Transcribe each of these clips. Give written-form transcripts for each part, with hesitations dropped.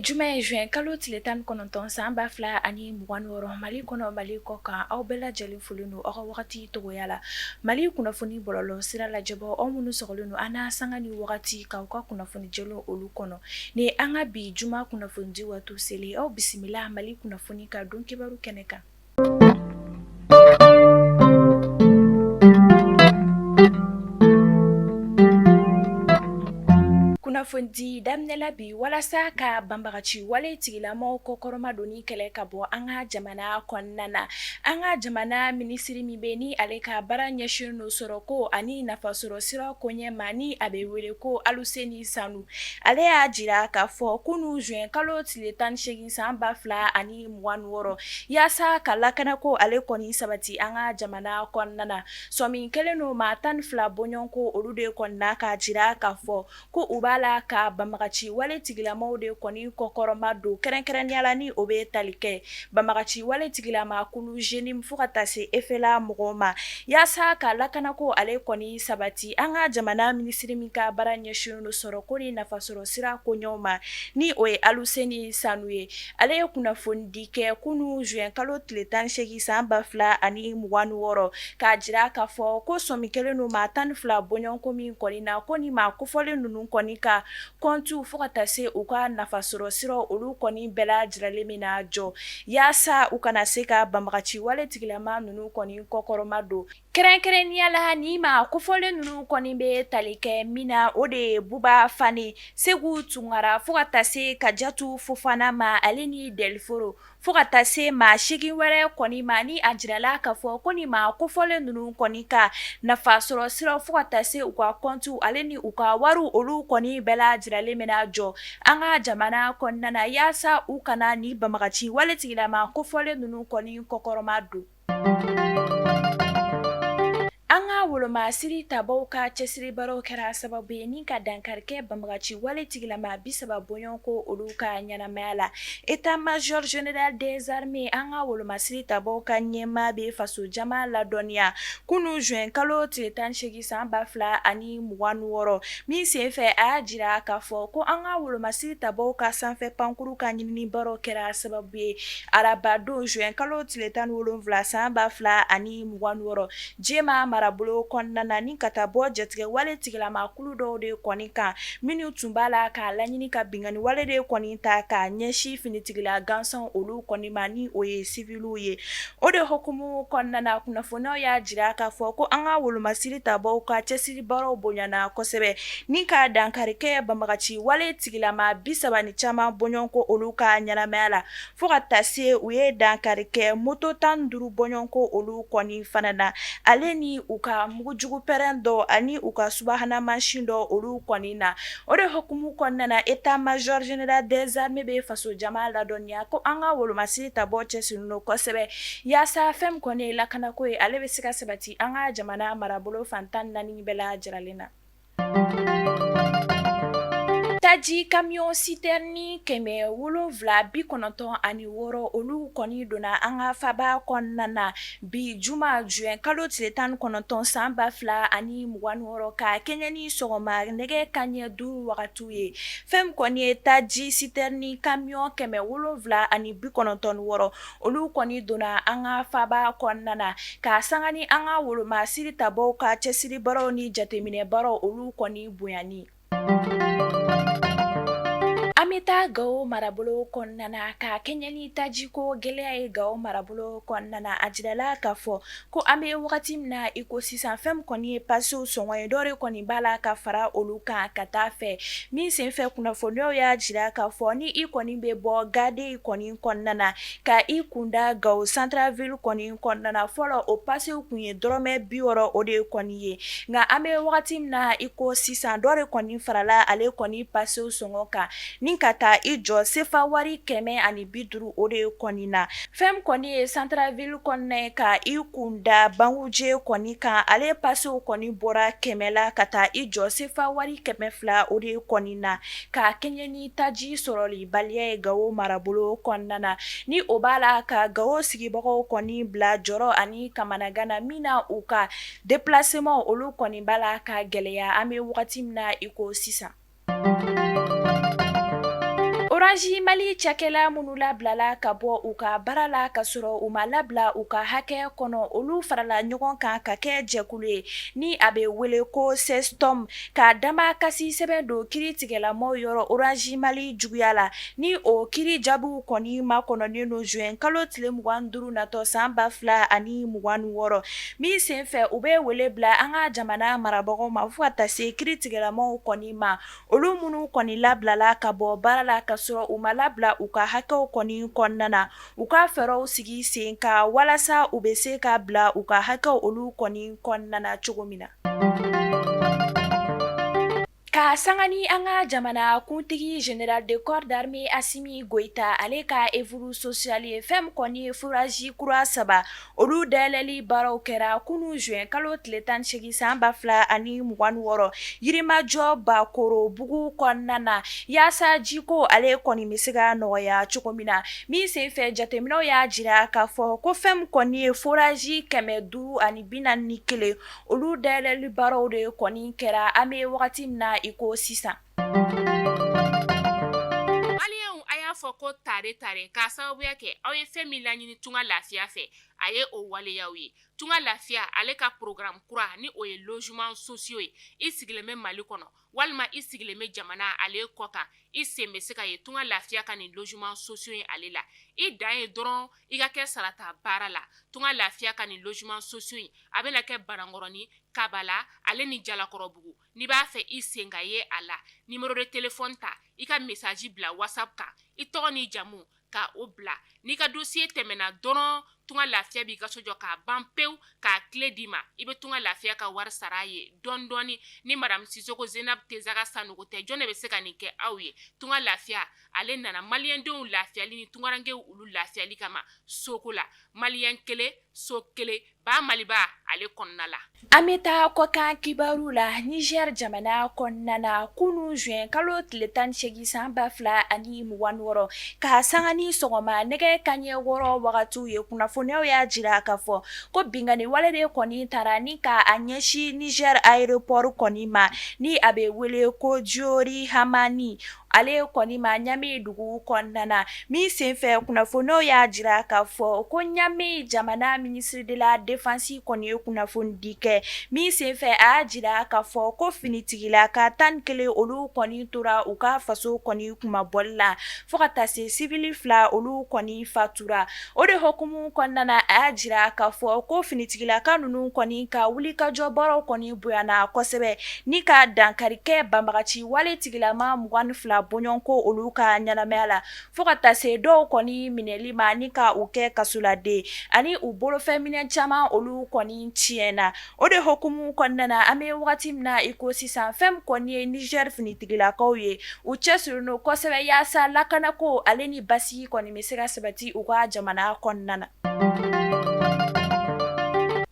Juma juin kalo tile tan kɔnɔntɔn san ba fila ani mugan wɔɔrɔ Mali kɔnɔ Mali kɔ kan aw bɛɛ lajɛlen folen don aw ka wagati togoya la. Mali kunnafoni bɔlɔlɔ sira lajɛbaaw aw minnu sɔgɔlen don an n'a sanga ni wagati k'aw ka kunnafoni jɛlen olu kɔnɔ. Ni an ka bi juma kunnafoni di waati seli aw bisimila Mali kunnafoni ka don kibaru kɛnɛ kan. Kunnafoni daminɛla bi walasa ka banbagaci wale tigilamɔgɔw kɔkɔrɔma doni kɛlɛ ka bɔ an ka jamana kɔnɔna na. An ka jamana minisiri min bɛ ni ale ka baara ɲɛsin n'o sɔrɔ ko ani nafasɔrɔ sira koɲɛma ni a bɛ wele ko Aluseni Sanu. Ale y'a jira k'a fɔ kunun juin kalo tile 18 san 2026 yaasa ka lakana ko ale kɔni sabati an ka jamana kɔnɔna na. Sɔmi kelen no maa 12 bɔɲɔgɔnko olu de kɔnna k'a jira k'a fɔ ko u b'a la ka banbagaci wale tigilamɔgɔw de kɔni kɔkɔrɔma don kɛrɛnkɛrɛnnenya la ni o bɛ tali kɛ banbagaci wale tigilamakulu jeune fo ka taa se EFELA mɔgɔw ma yaasa ka lakana ko ale kɔni sabati an ka jamana minisiri min ka baara ɲɛsinnen do sɔrɔ ko ni nafasɔrɔ sira koɲɛw ma ni o ye Aluseni Sanu ye. Ale ye kunnafoni di kɛ kunun juin kalo tile 18 san 2026 k'a jira k'a fɔ ko sɔmi kelen do maa 12 bɔɲɔgɔnko min kɔni na ko ni maa kofɔlen ninnu kɔni ka kɔntu fo ka taa se u ka nafasɔrɔ siraw olu kɔni bɛɛ lajɛlen mina jɔ yaasa u kana se ka banbagaci wale tigilama ninnu kɔni kɔkɔrɔma don. Kɛrɛnkɛrɛnnenya la ni maa kofɔlen ninnu kɔni bɛ tali kɛ min na o de ye Buba Fane, Segu Tunkara fo ka taa se Kajatu Fofana ma ale ni Delforo fo ka taa se maa 8 wɛrɛ kɔni ma ni a jirala k'a fɔ ko ni maa kofɔlen ninnu kɔni ka nafasɔrɔ siraw fo ka taa se u ka kɔntu ale ni u ka wariw olu kɔni bɛɛ lajɛlen mina jɔ an ka jamana kɔnɔna na yaasa u kana ni banbagaci wale tigilama kofɔlen ninnu kɔni kɔkɔrɔma don. An ka wolomasiri tabaw ka cɛsiribaraw kɛra sababu ye ni ka dankarikɛ banbagaci wale tigilama 30 bɔɲɔgɔnko olu ka ɲɛnamaya la. État-major général des armées an ka wolomasiri tabaw ka ɲɛmaa bɛ faso jama ladɔnniya kunun juin kalo tile 18 san 2026 min senfɛ a y'a jira k'a fɔ ko an ka wolomasiri tabaw ka sanfɛ pankuru ka ɲininibaaraw kɛra sababu ye araba don juin kalo tile 17 san 2026 jema marabolo kɔnɔna na ni ka taa bɔ jatigɛ wale tigilamakulu dɔw de kɔni kan minnu tun b'a la k'a laɲini ka bingani wale de kɔni ta k'a ɲɛsin finitigila gansan olu kɔni ma ni o ye siviluw ye. O de hokumu kɔnɔna na kunnafoniyaw y'a jira k'a fɔ ko an ka wolomasiri tabaw ka cɛsiribaraw bonyana kosɛbɛ ni ka dankarikɛ banbagaci wale tigilama 30 ni caman bɔɲɔgɔnko olu ka ɲɛnamaya la fo ka taa se u ye dankarikɛ moto 15 bɔɲɔgɔnko olu kɔni fana na ale ni u ka mugujugu pɛrɛn dɔ ani u ka subahana mansin dɔ olu kɔni na. O de hokumu kɔnɔna na État-major général des armées bɛ faso jama ladɔnniya ko an ka wolomasiri tabɔ cɛsirilen do kosɛbɛ yaasa fɛn min kɔni ye lakanako ye ale bɛ se ka sabati an ka jamana marabolo fan 14 bɛɛ lajɛlen na. Taji camion citerni 796 olu kɔni donna an ka faba kɔnɔna na bi juma juin kalo tile 19 san 2026 ka kɛɲɛ ni sɔgɔma nɛgɛ kanɲɛ 5 wagatiw ye. Fɛn kɔni ye taji citerni camion 796 olu kɔni donna an ka faba kɔnɔna na ka sanga ni an ka wolomasiri tabaw ka cɛsiribaraw ni jateminɛbaraw olu kɔni bonyani. An bɛ taa Gawo marabolo kɔnɔna na ka kɛɲɛ ni tajiko gɛlɛya ye Gawo marabolo kɔnɔna na a jirala k'a fɔ ko an bɛ wagati min na i ko sisan fɛn min kɔni ye pasiw sɔngɔ ye dɔ de kɔni b'a la ka fara olu kan ka taa fɛ min senfɛ kunnafoniyaw y'a jira k'a fɔ ni i kɔni bɛ bɔ Gade kɔni kɔnɔna na ka i kunda Gawo centrale kɔni kɔnɔna na fɔlɔ o pasiw kun ye dɔrɔmɛ 60 o de kɔni ye nka an bɛ wagati min na i ko sisan dɔ de kɔni farala ale kɔni pasiw sɔngɔ kan ni ka taa i jɔ sefa wari 150 o de kɔni na. Fɛn kɔni ye centrale kɔnɔna ye ka i kunda Banguje kɔni kan ale pasiw kɔni bɔra 100 la ka taa i jɔ sefa wari 200 o de kɔni na ka kɛɲɛ ni taji sɔrɔli baliya ye Gawo marabolo kɔnɔna na ni o b'a la ka Gawo sigibagaw kɔni bila jɔrɔ ani kamanagana min na u ka déplacement olu kɔni b'a la ka gɛlɛya an bɛ wagati min na i ko sisan. Orange Mali cakɛla minnu labilala ka bɔ u ka baara la ka sɔrɔ u ma labila u ka hakɛ kɔnɔ olu farala ɲɔgɔn kan ka kɛ jɛkulu ye ni a bɛ wele ko CESTOM ka dama kasi sɛbɛn don kiiri tigɛlamɔɔw yɔrɔ Orange Mali juguya la ni o kiiri jaabiw kɔni makɔnɔnen don juin kalo tile 25 natɔ san 2026 min senfɛ u bɛ wele bila an ka jamana marabagaw ma fo ka taa se kiiri tigɛlamɔɔw kɔni ma olu minnu kɔni labilala ka bɔ baara la ka sɔrɔ u ma labila u ka hakɛw kɔni kɔnɔna na u ka fɛɛrɛw sigi sen ka walasa u bɛ se ka bila u ka hakɛw olu kɔni kɔnɔna na cogo min na. Ka sanga ni an ka jamana kuntigi General de corps d'armée Assimi Goïta ale ka evuru social ye fɛn kɔni fourage kura 3 olu dayɛlɛli baaraw kɛra kunu juin kalo tile 18 san 2026 yirimajɔ Bakoro bugu kɔnɔna na yaasa jiko ale kɔni bɛ se ka nɔgɔya cogo min na min senfɛ jateminɛw y'a jira k'a fɔ ko fɛn kɔni ye fourage 541 olu dayɛlɛli baaraw de kɔni kɛra an bɛ wagati min na iko sisan. Maliyɛnw a y'a fɔ ko tare k'a sababuya kɛ aw ye fɛn min laɲini tunga lafiya fɛ a ye o waleyaw ye tunga lafiya ale ka programme kura ni o ye logement sociaux ye i sigilen bɛ Mali kɔnɔ walima i sigilen bɛ jamana ale kɔ kan i sen bɛ se ka ye tunga lafiya ka nin logement sociaux ye ale la i dan ye dɔrɔn i ka kɛ sarata baara la tunga lafiya ka nin logement sociaux ye a bɛna kɛ Banankɔrɔni Kabala ale ni Jalakɔrɔbugu n'i b'a fɛ i sen ka ye a la numéro de téléphone ta i ka message bila WhatsApp kan i tɔgɔ ni jamu ka o bila n'i ka dossier tɛmɛna dɔrɔn tunga lafiya b'i ka so jɔ k'a ban pewu k'a clé d'i ma i bɛ tunga lafiya ka wari sara ye dɔɔni dɔɔni ni madame Sisoko Zenab Tesaga Sanogo tɛ jɔn de bɛ se ka nin kɛ aw ye tunga lafiya ale nana maliyɛndenw lafiyali ni tungarankew olu lafiyali kama soko la maliyɛn kelen so kelen ba Maliba ale kɔnɔna la. An bɛ taa kɔkan kibaru la Niger jamana kɔnɔna na kunu juin kalo tile 18 san 2026 ka sanga ni sɔgɔma nɛgɛ kanɲɛ 6 wagatiw ye kunnafoniyaw y'a jira k'a fɔ ko bingani wale de kɔni taara ni ka a ɲɛsin Niger aéroport kɔni ma ni a bɛ wele ko Diori Hamani ale kɔni ma Ɲame dugu kɔnɔna na min senfɛ kunnafoniyaw y'a jira k'a fɔ ko Ɲame jamana ministre de la défense kɔni ye kunnafoni di kɛ min senfɛ a y'a jira k'a fɔ ko finitigila ka 11 olu kɔni tora u ka faso kɔni kumabɔli la fo ka taa se civil 2 olu kɔni fatura o de hokumu kɔnɔna na a y'a jira k'a fɔ ko finitigilaka ninnu kɔni ka wulikajɔ baaraw kɔni bonyana kosɛbɛ ni ka dankari kɛ banbagaci wale tigilama 22 bɔɲɔnko olu ka ɲanamaya la fo ka taa se dɔw kɔni minɛli ma ni ka u kɛ kasoladen ani u bolofɛn minɛ caman olu kɔni tiɲɛna o de hokumu kɔnɔna na an bɛ wagati min na iko sisan fɛn kɔni ye Niger finitigilakaw ye u cɛsirilen kosɛbɛ yaasa lakanako ale ni basigi kɔni bɛ se ka sabati u ka jamana kɔnɔna na.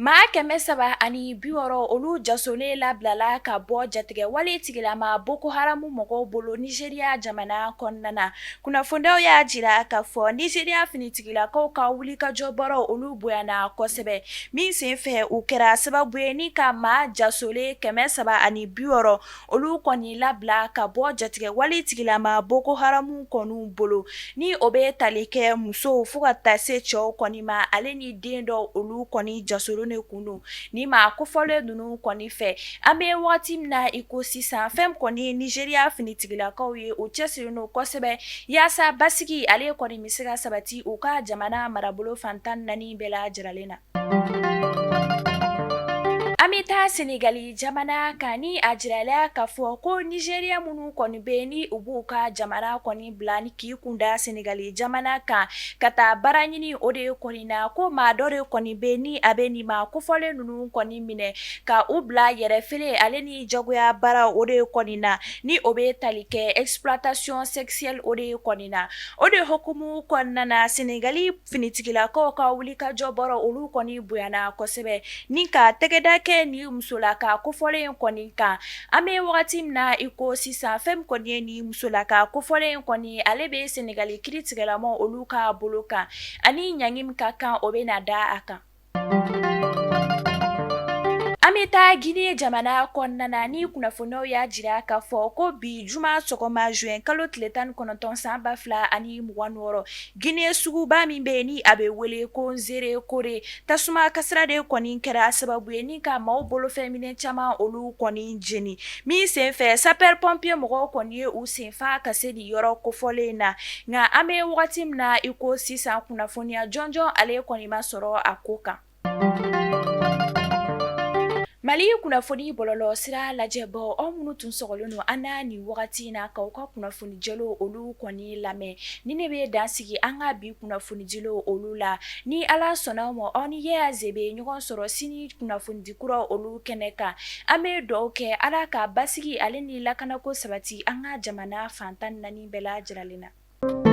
Maa 360 olu jasolen labilala ka bɔ jatigɛ wale tigilama Boko Haram mɔgɔw bolo Nigeria jamana kɔnɔna na kunnafoniyaw y'a jira k'a fɔ Nigeria finitigilakaw ka wulikajɔ baaraw olu bonyana kosɛbɛ min senfɛ u kɛra sababu ye ni ka maa jasolen 360 olu kɔni labila ka bɔ jatigɛ wale tigilama Boko Haram kɔni bolo ni o bɛ tali kɛ musow fo ka taa se cɛw kɔni ma ale ni den dɔ olu kɔni jasolen kunu ni ma kofɔlen ninnu kɔni fɛ an bɛ wagati min na iko sisan fɛn kɔni Nigeria finitigilakaw ye o cɛsirilen kosɛbɛ yaasa basigi ale kɔni bɛ se ka sabati u ka jamana marabolo fantan 4 bɛɛ la jiralen na. An bɛ taa Senegali jamana kan ni a jirala k'a fɔ ko Nigeria minnu kɔni bɛ ni u b'u ka jamana kɔni bila ni k'i kunda Senegali jamana kan ka taa baara ɲini o de kɔni na ko maa dɔ de kɔni bɛ ni a bɛ nin ma kofɔlen ninnu kɔni minɛ ka u bila yɛrɛfele ale ni jagoya baara o de kɔni na ni o bɛ tali kɛ exploitation sexuelle o de kɔni na o de hokumu kɔnɔna na Senegali finitigilakaw ka wulikajɔ baara olu kɔni bonyana kosɛbɛ ni ka tɛgɛda kɛ ni musolaka kofɔlen kɔni kan an bɛ wagati min na iko sisan fɛn kɔni ye ni musolaka kofɔlen kɔni ale bɛ Senegali kiiritigɛlamaw olu ka bolo kan ani ɲangi min ka kan o bɛ na da a kan. An bɛ bɛ taa Guinée jamana kɔnɔna na ni kunnafoniyaw y'a jira k'a fɔ ko bi juma sɔgɔma juin kalo tile 19 san 2026 Guinée suguba min bɛ yen ni a bɛ wele ko Nzere Kore tasuma kasira de kɔni kɛra sababu ye ni ka maaw bolofɛnminɛ caman olu kɔni jeni min senfɛ sapeur pompier mɔgɔw kɔni ye u senfa ka se nin yɔrɔ kofɔlen na nka an bɛ wagati min na i ko sisan kunnafoniya jɔnjɔn ale kɔni ma sɔrɔ a ko kan. Mali kunnafoni bɔlɔlɔ sira lajɛbɔ aw minnu tun sɔgɔlen don an na nin wagati in na k'aw ka kunnafoni jɛlo olu kɔni lamɛn ni ne bɛ dansigi an ka bi kunnafoni jɛlo olu la ni Ala sɔnna ma aw ni Yaya Zebe ɲɔgɔn sɔrɔ sini kunnafoni di kura olu kɛnɛ kan an bɛ dugawu kɛ Ala ka basigi ale ni lakanako sabati an ka jamana fan 14 bɛɛ lajɛlen na.